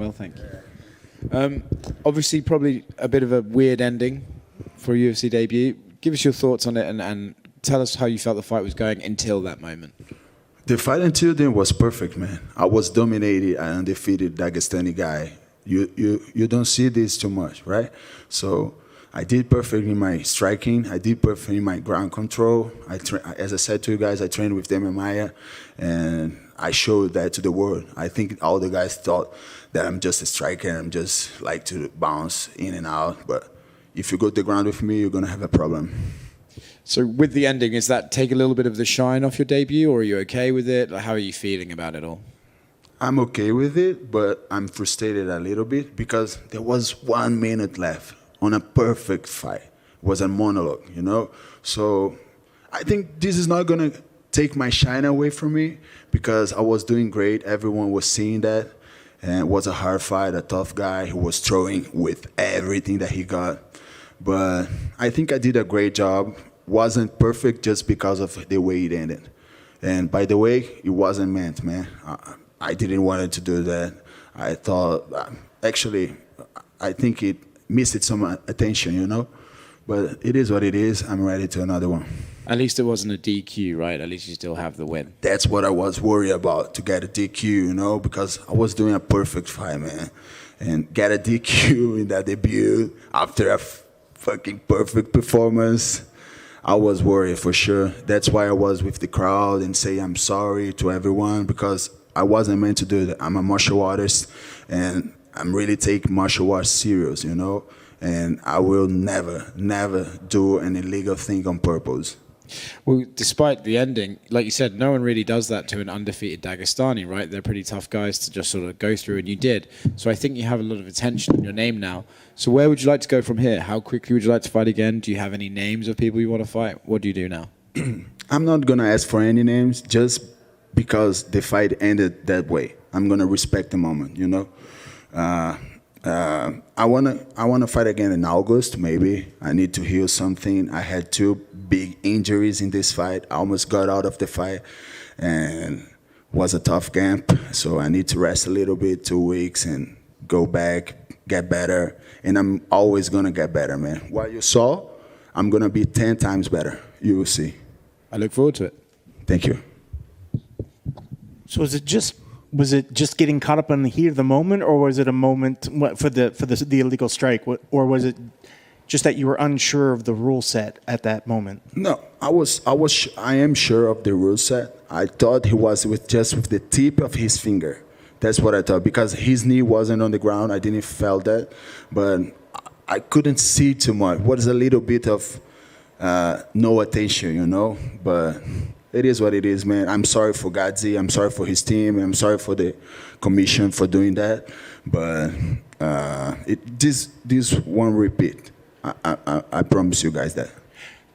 Well, thank you. Obviously, probably a bit of a weird ending for a UFC debut. Give us your thoughts on it and tell us how you felt the fight was going until that moment. The fight until then was perfect, man. I was dominated and undefeated Dagestani guy. You don't see this too much, right? So I did perfect in my striking. I did perfect in my ground control. As I said to you guys, I trained with them and Maya, and I showed that to the world. I think all the guys thought that I'm just a striker and I'm just like to bounce in and out. But if you go to the ground with me, you're gonna have a problem. So with the ending, does that take a little bit of the shine off your debut, or are you okay with it? Like, how are you feeling about it all? I'm okay with it, but I'm frustrated a little bit because there was 1 minute left on a perfect fight. It was a monologue, you know? So I think this is not gonna take my shine away from me because I was doing great. Everyone was seeing that. And it was a hard fight, a tough guy who was throwing with everything that he got. But I think I did a great job. Wasn't perfect just because of the way it ended. And by the way, it wasn't meant, man. I didn't want it to do that. I thought, actually, I think it missed some attention, you know? But it is what it is. I'm ready to another one. At least it wasn't a DQ, right? At least you still have the win. That's what I was worried about, to get a DQ, you know, because I was doing a perfect fight, man. And get a DQ in that debut after a fucking perfect performance, I was worried for sure. That's why I was with the crowd and say I'm sorry to everyone because I wasn't meant to do that. I'm a martial artist and I'm really taking martial arts serious, you know? And I will never, never do an illegal thing on purpose. Well, despite the ending, like you said, no one really does that to an undefeated Dagestani, right? They're pretty tough guys to just sort of go through, and you did. So I think you have a lot of attention on your name now. So where would you like to go from here? How quickly would you like to fight again? Do you have any names of people you want to fight? What do you do now? I'm not going to ask for any names just because the fight ended that way. I'm going to respect the moment, you know? I wanna fight again in August, maybe. I need to heal something. I had 2 big injuries in this fight. I almost got out of the fight and was a tough camp. So I need to rest a little bit, 2 weeks, and go back, get better. And I'm always gonna get better, man. What you saw, I'm gonna be 10 times better. You will see. I look forward to it. Thank you. So was it just getting caught up in the heat of the moment, or was it a moment for the illegal strike, or was it just that you were unsure of the rule set at that moment? No, I am sure of the rule set. I thought he was with the tip of his finger. That's what I thought because his knee wasn't on the ground. I didn't feel that, but I couldn't see too much. What is a little bit of no attention, you know, but. It is what it is, man. I'm sorry for Gadzi. I'm sorry for his team. I'm sorry for the commission for doing that. But this won't repeat. I promise you guys that.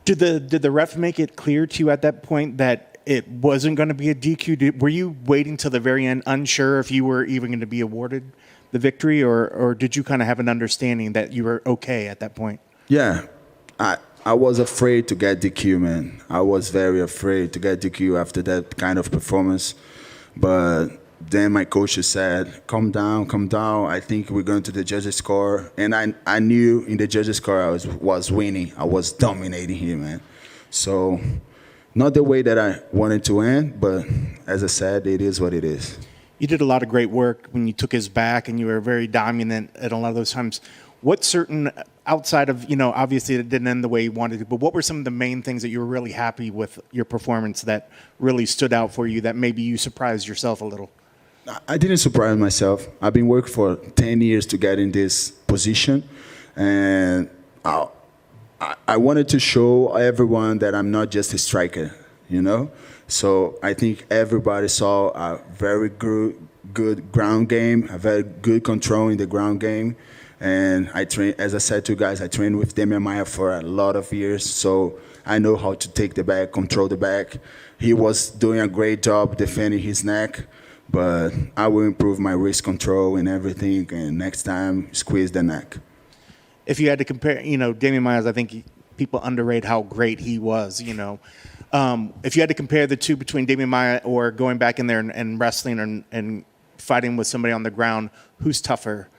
Did the ref make it clear to you at that point that it wasn't going to be a DQ? Were you waiting till the very end, unsure if you were even going to be awarded the victory, or did you kind of have an understanding that you were okay at that point? Yeah, I was afraid to get DQ, man. I was very afraid to get DQ after that kind of performance. But then my coach said, calm down, calm down. I think we're going to the judges' score. And I knew in the judges' score I was winning. I was dominating him, man. So not the way that I wanted to end, but as I said, it is what it is. You did a lot of great work when you took his back, and you were very dominant at a lot of those times. What certain, outside of, you know, obviously it didn't end the way you wanted to, but what were some of the main things that you were really happy with your performance that really stood out for you, that maybe you surprised yourself a little? I didn't surprise myself. I've been working for 10 years to get in this position, and I wanted to show everyone that I'm not just a striker, you know? So I think everybody saw a very good ground game, a very good control in the ground game. And I train, as I said to you guys, I trained with Demian Maia for a lot of years, so I know how to take the back, control the back. He was doing a great job defending his neck, but I will improve my wrist control and everything, and next time, squeeze the neck. If you had to compare, you know, Demian Maia, I think people underrate how great he was, you know. If you had to compare the two between Demian Maia or going back in there and wrestling and fighting with somebody on the ground, who's tougher?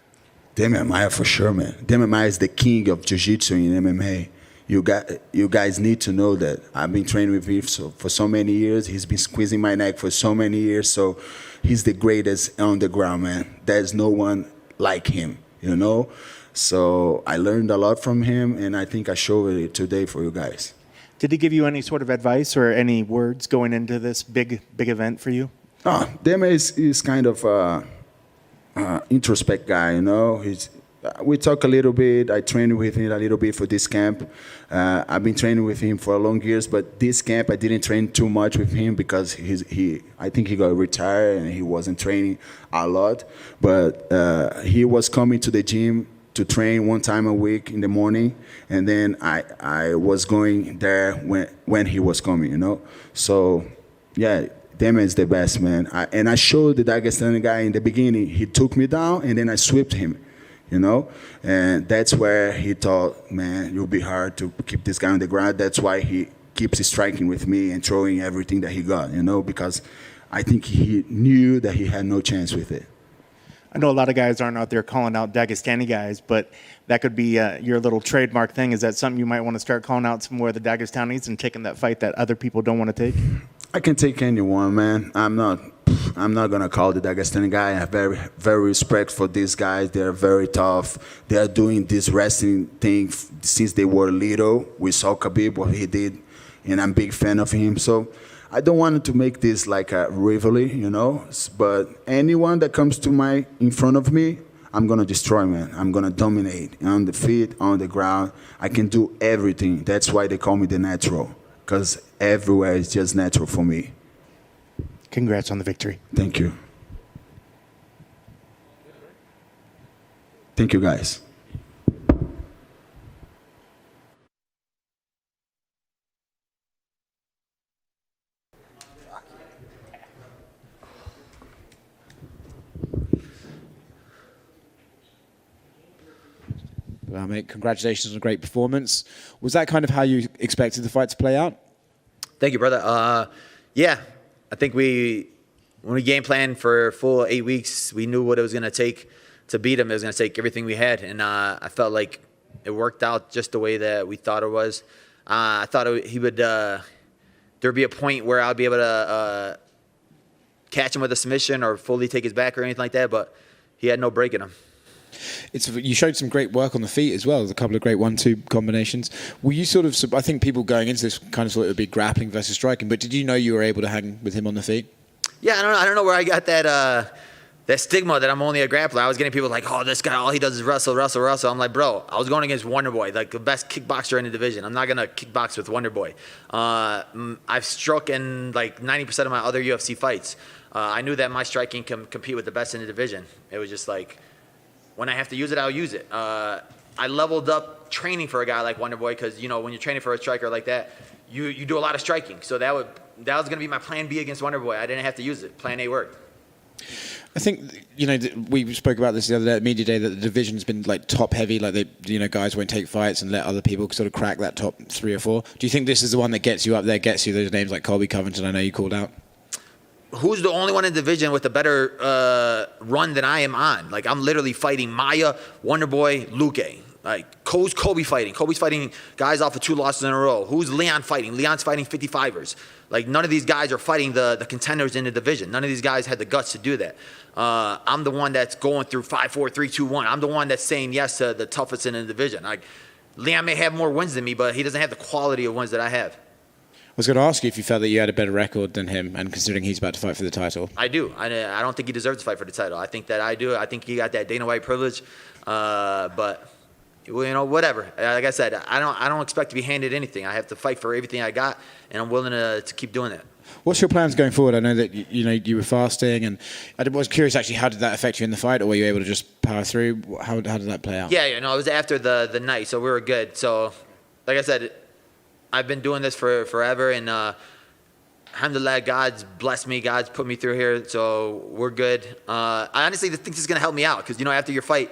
Damian Maia for sure, man. Damian Maia is the king of jiu-jitsu in MMA. You guys need to know that. I've been training with him for so many years. He's been squeezing my neck for so many years. So he's the greatest on the ground, man. There's no one like him, you know? So I learned a lot from him, and I think I showed it today for you guys. Did he give you any sort of advice or any words going into this big event for you? Oh, Damian is kind of introspect guy, you know. We talk a little bit. I trained with him a little bit for this camp. I've been training with him for long years, but this camp I didn't train too much with him because I think he got retired and he wasn't training a lot. But he was coming to the gym to train one time a week in the morning, and then I was going there when he was coming, you know. So yeah. Damian is the best, man. And I showed the Dagestani guy in the beginning. He took me down, and then I swept him, you know? And that's where he thought, man, it'll be hard to keep this guy on the ground. That's why he keeps striking with me and throwing everything that he got, you know? Because I think he knew that he had no chance with it. I know a lot of guys aren't out there calling out Dagestani guys, but that could be your little trademark thing. Is that something you might want to start calling out some more of the Dagestanis and taking that fight that other people don't want to take? I can take anyone, man. I'm not gonna call the Dagestani guy. I have very respect for these guys. They are very tough. They are doing this wrestling thing since they were little. We saw Khabib what he did, and I'm a big fan of him. So I don't want to make this like a rivalry, you know. But anyone that comes in front of me, I'm gonna destroy, man. I'm gonna dominate on the feet, on the ground. I can do everything. That's why they call me the natural. Because everywhere is just natural for me. Congrats on the victory. Thank you. Thank you, guys. Well, mate, congratulations on a great performance. Was that kind of how you expected the fight to play out? Thank you, brother. Yeah, I think when we game planned for a full 8 weeks, we knew what it was going to take to beat him. It was going to take everything we had, and I felt like it worked out just the way that we thought it was. I thought he would. There'd be a point where I'd be able to catch him with a submission or fully take his back or anything like that, but he had no break in him. You showed some great work on the feet as well. There's a couple of great 1-2 combinations. Were you sort of? I think people going into this kind of thought it would be grappling versus striking, but did you know you were able to hang with him on the feet? Yeah, I don't know where I got that stigma that I'm only a grappler. I was getting people like, oh, this guy, all he does is wrestle. I'm like, bro, I was going against Wonder Boy, like the best kickboxer in the division. I'm not gonna kickbox with Wonder Boy. I've struck in like 90% of my other UFC fights. I knew that my striking can compete with the best in the division. It was just like, when I have to use it, I'll use it. I leveled up training for a guy like Wonder Boy because, you know, when you're training for a striker like that, you do a lot of striking. So that was going to be my plan B against Wonder Boy. I didn't have to use it. Plan A worked. I think, you know, we spoke about this the other day at Media Day, that the division's been like top heavy, like guys won't take fights and let other people sort of crack that top 3 or 4. Do you think this is the one that gets you up there, gets you those names like Colby Covington, I know you called out? Who's the only one in the division with a better run than I am on? Like, I'm literally fighting Maia, Wonder Boy, Luque. Like, who's Kobe fighting? Kobe's fighting guys off of 2 losses in a row. Who's Leon fighting? Leon's fighting 55ers. Like, none of these guys are fighting the contenders in the division. None of these guys had the guts to do that. I'm the one that's going through 5, 4, 3, 2, 1. I'm the one that's saying yes to the toughest in the division. Like, Leon may have more wins than me, but he doesn't have the quality of wins that I have. I was going to ask you if you felt that you had a better record than him, and considering he's about to fight for the title. I do. I don't think he deserves to fight for the title. I think that I do. I think he got that Dana White privilege. But, you know, whatever. Like I said, I don't expect to be handed anything. I have to fight for everything I got, and I'm willing to keep doing that. What's your plans going forward? I know that you were fasting, and I was curious actually, how did that affect you in the fight, or were you able to just power through? How did that play out? Yeah, it was after the night, so we were good. So, like I said, I've been doing this for forever, and alhamdulillah, God's blessed me. God's put me through here, so we're good. I honestly think this is going to help me out because, after your fight,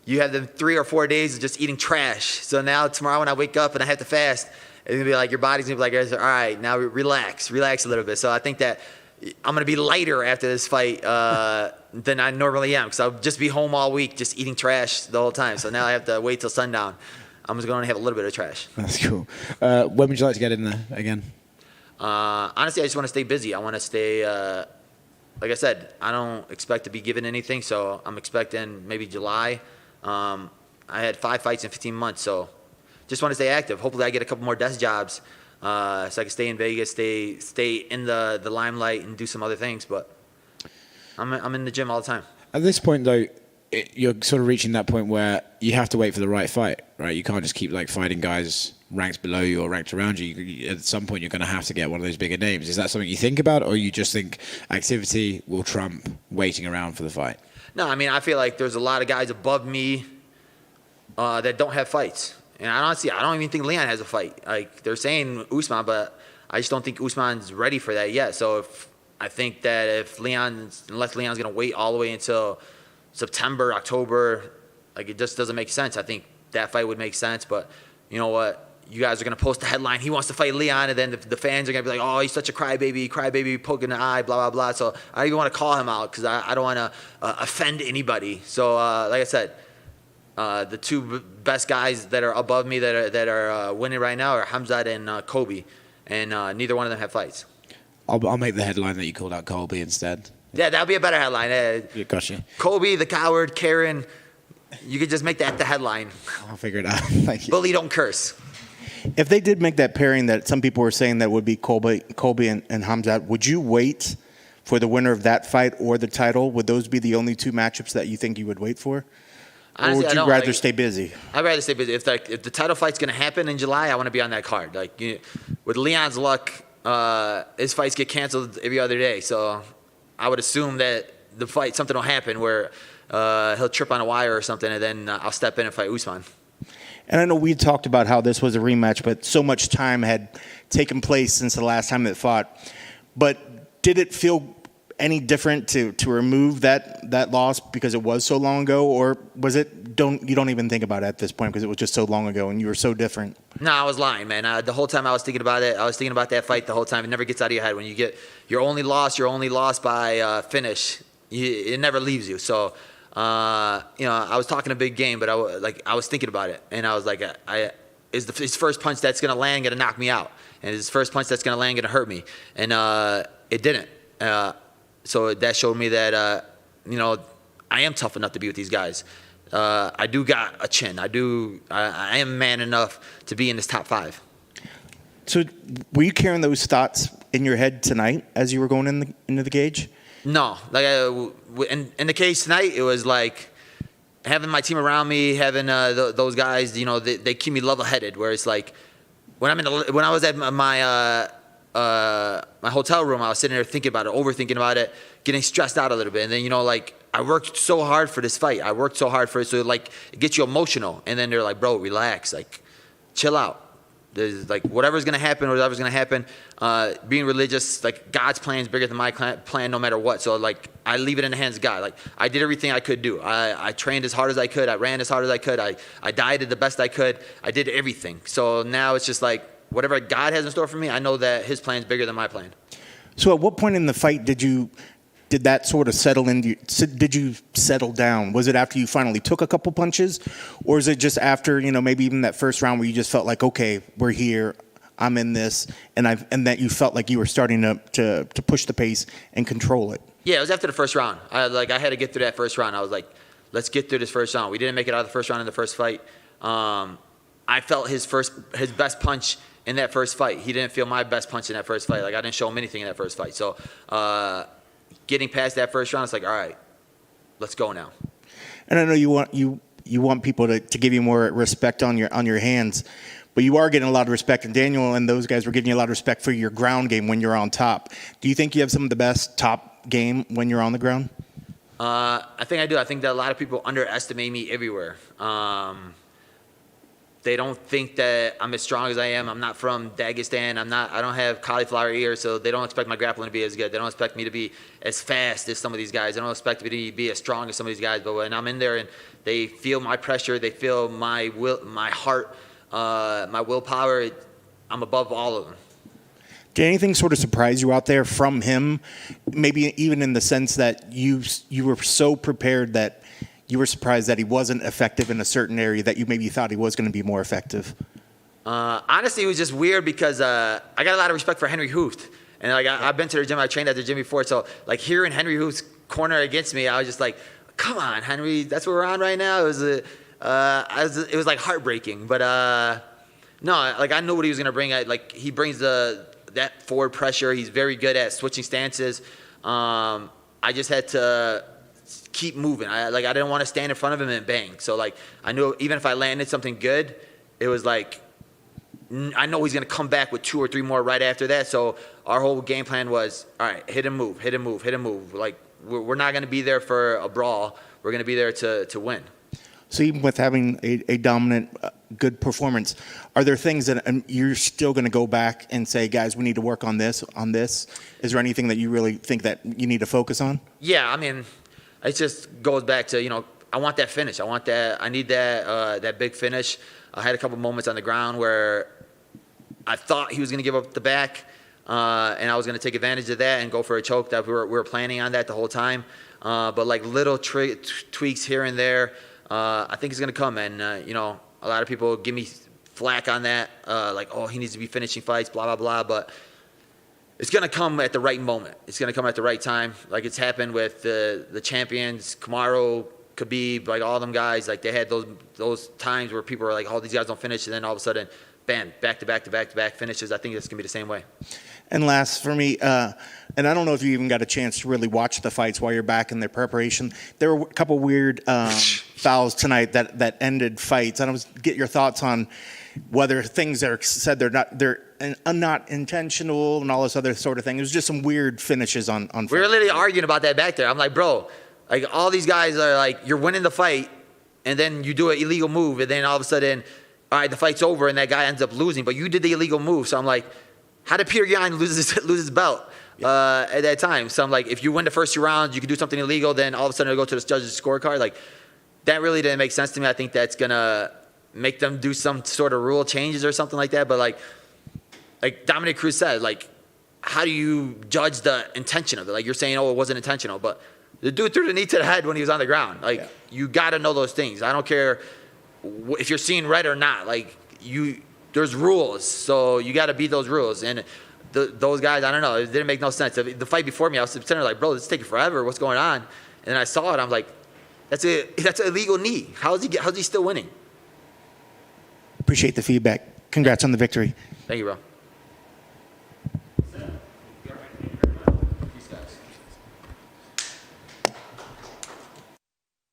you have them 3 or 4 days of just eating trash. So now tomorrow when I wake up and I have to fast, it's going to be like your body's going to be like, all right, now relax a little bit. So I think that I'm going to be lighter after this fight than I normally am because I'll just be home all week just eating trash the whole time. So now I have to wait till sundown. I'm just going to have a little bit of trash. That's cool. When would you like to get in there again? Honestly, I just want to stay busy. I want to stay, like I said, I don't expect to be given anything, so I'm expecting maybe July. I had 5 fights in 15 months, so just want to stay active. Hopefully I get a couple more desk jobs so I can stay in Vegas, stay in the limelight and do some other things, but I'm in the gym all the time. At this point, though, you're sort of reaching that point where you have to wait for the right fight, right? You can't just keep like fighting guys ranked below you or ranked around you. At some point, you're going to have to get one of those bigger names. Is that something you think about, or you just think activity will trump waiting around for the fight? No, I mean, I feel like there's a lot of guys above me that don't have fights. And honestly, I don't even think Leon has a fight. Like, they're saying Usman, but I just don't think Usman's ready for that yet. So I think that unless Leon's going to wait all the way until September, October, like, it just doesn't make sense. I think that fight would make sense, but you know what? You guys are going to post a headline, he wants to fight Leon, and then the fans are going to be like, oh, he's such a crybaby poking the eye, blah, blah, blah. So I don't even want to call him out because I don't want to offend anybody. So like I said, the 2 best guys that are above me that are winning right now are Hamzat and Kobe, and neither one of them have fights. I'll make the headline that you called out Colby instead. Yeah, that would be a better headline. Gotcha. Kobe, the coward, Karen, you could just make that the headline. I'll figure it out. Thank you. Bully, don't curse. If they did make that pairing that some people were saying that would be Colby and Hamzat, would you wait for the winner of that fight or the title? Would those be the only 2 matchups that you think you would wait for? Honestly, or would you rather stay busy? I'd rather stay busy. If the title fight's going to happen in July, I want to be on that card. Like, with Leon's luck, his fights get canceled every other day. So I would assume that something will happen where he'll trip on a wire or something, and then I'll step in and fight Usman. And I know we talked about how this was a rematch, but so much time had taken place since the last time they fought. But did it feel any different to remove that loss because it was so long ago, or was it you don't even think about it at this point because it was just so long ago and you were so different? No, I was lying, man. The whole time I was thinking about it. I was thinking about that fight the whole time. It never gets out of your head. When you get your only loss by finish, it never leaves you. So. I was talking a big game, but I was thinking about it, and I was like, is his first punch that's gonna land gonna knock me out, and is his first punch that's gonna land gonna hurt me, and it didn't. So that showed me that I am tough enough to be with these guys. I do got a chin. I am man enough to be in this top 5. So were you carrying those thoughts in your head tonight as you were going into the cage? No, like in the case tonight, it was like having my team around me, having those guys. They keep me level-headed. Where it's like when I was at my hotel room, I was sitting there thinking about it, overthinking about it, getting stressed out a little bit. And then I worked so hard for this fight. I worked so hard for it, so it gets you emotional. And then they're like, bro, relax, like chill out. There's like whatever's gonna happen. Being religious, like God's plan is bigger than my plan, no matter what. So like I leave it in the hands of God. Like I did everything I could do. I trained as hard as I could. I ran as hard as I could. I dieted the best I could. I did everything. So now it's just like whatever God has in store for me, I know that His plan is bigger than my plan. So at what point in the fight did that sort of settle in? Did you settle down? Was it after you finally took a couple punches, or is it just after maybe even that first round where you just felt like, okay, we're here, I'm in this, and that you felt like you were starting to push the pace and control it? Yeah, it was after the first round. I had to get through that first round. I was like, let's get through this first round. We didn't make it out of the first round in the first fight. I felt his best punch in that first fight. He didn't feel my best punch in that first fight. Like I didn't show him anything in that first fight. So. Getting past that first round, it's like, all right, let's go now. And I know you want people to give you more respect on your hands, but you are getting a lot of respect. And Daniel and those guys were giving you a lot of respect for your ground game when you're on top. Do you think you have some of the best top game when you're on the ground? I think I do. I think that a lot of people underestimate me everywhere. They don't think that I'm as strong as I am. I'm not from Dagestan. I don't have cauliflower ears, so they don't expect my grappling to be as good. They don't expect me to be as fast as some of these guys. They don't expect me to be as strong as some of these guys. But when I'm in there and they feel my pressure, they feel my will, my heart, my willpower, I'm above all of them. Did anything sort of surprise you out there from him? Maybe even in the sense that you were so prepared that you were surprised that he wasn't effective in a certain area that you maybe thought he was going to be more effective? Honestly, it was just weird because I got a lot of respect for Henry Hooft. And like I've been to the gym, I trained at the gym before. So like hearing Henry Hooft's corner against me, I was just like, come on, Henry, that's what we're on right now. It was like heartbreaking. But no, like I knew what he was going to bring. Like he brings that forward pressure. He's very good at switching stances. I just had to keep moving. I didn't want to stand in front of him and bang. So like I knew even if I landed something good, it was like I know he's going to come back with 2 or 3 more right after that. So our whole game plan was, all right, hit and move, hit and move, hit and move. Like we're not going to be there for a brawl. We're going to be there to win. So even with having a dominant, good performance, are there things that you're still going to go back and say, guys, we need to work on this, on this? Is there anything that you really think that you need to focus on? Yeah, I mean, it just goes back to, I want that finish. I need that big finish. I had a couple moments on the ground where I thought he was going to give up the back, and I was going to take advantage of that and go for a choke. That we were planning on that the whole time. But like little tweaks here and there, I think it's going to come. And, a lot of people give me flack on that, like, oh, he needs to be finishing fights, blah, blah, blah. But it's going to come at the right moment. It's going to come at the right time. Like it's happened with the champions, Kamaru, Khabib, like all them guys. Like they had those times where people were like, oh, these guys don't finish. And then all of a sudden, bam, back-to-back finishes. I think it's going to be the same way. And last for me, and I don't know if you even got a chance to really watch the fights while you're back in their preparation. There were a couple weird fouls tonight that ended fights. I don't get your thoughts on whether things are said they're not intentional and all this other sort of thing. It was just some weird finishes on fights. We were literally arguing about that back there. I'm like, bro, like all these guys are like, you're winning the fight, and then you do an illegal move, and then all of a sudden, all right, the fight's over, and that guy ends up losing, but you did the illegal move. So I'm like, how did Peter Yan lose his belt at that time? So I'm like, if you win the first 2 rounds, you can do something illegal, then all of a sudden it'll go to the judge's scorecard. Like, that really didn't make sense to me. I think that's going to make them do some sort of rule changes or something like that. But like Dominic Cruz said, like, how do you judge the intention of it? Like, you're saying, oh, it wasn't intentional, but the dude threw the knee to the head when he was on the ground. Like, you got to know those things. I don't care if you're seeing red or not. Like, there's rules, so you got to beat those rules. And those guys, I don't know, it didn't make no sense. The fight before me, I was sitting there like, bro, this is taking forever. What's going on? And then I saw it. I'm like, that's an illegal knee. How's he still winning? Appreciate the feedback. Congrats on the victory. Thank you, bro.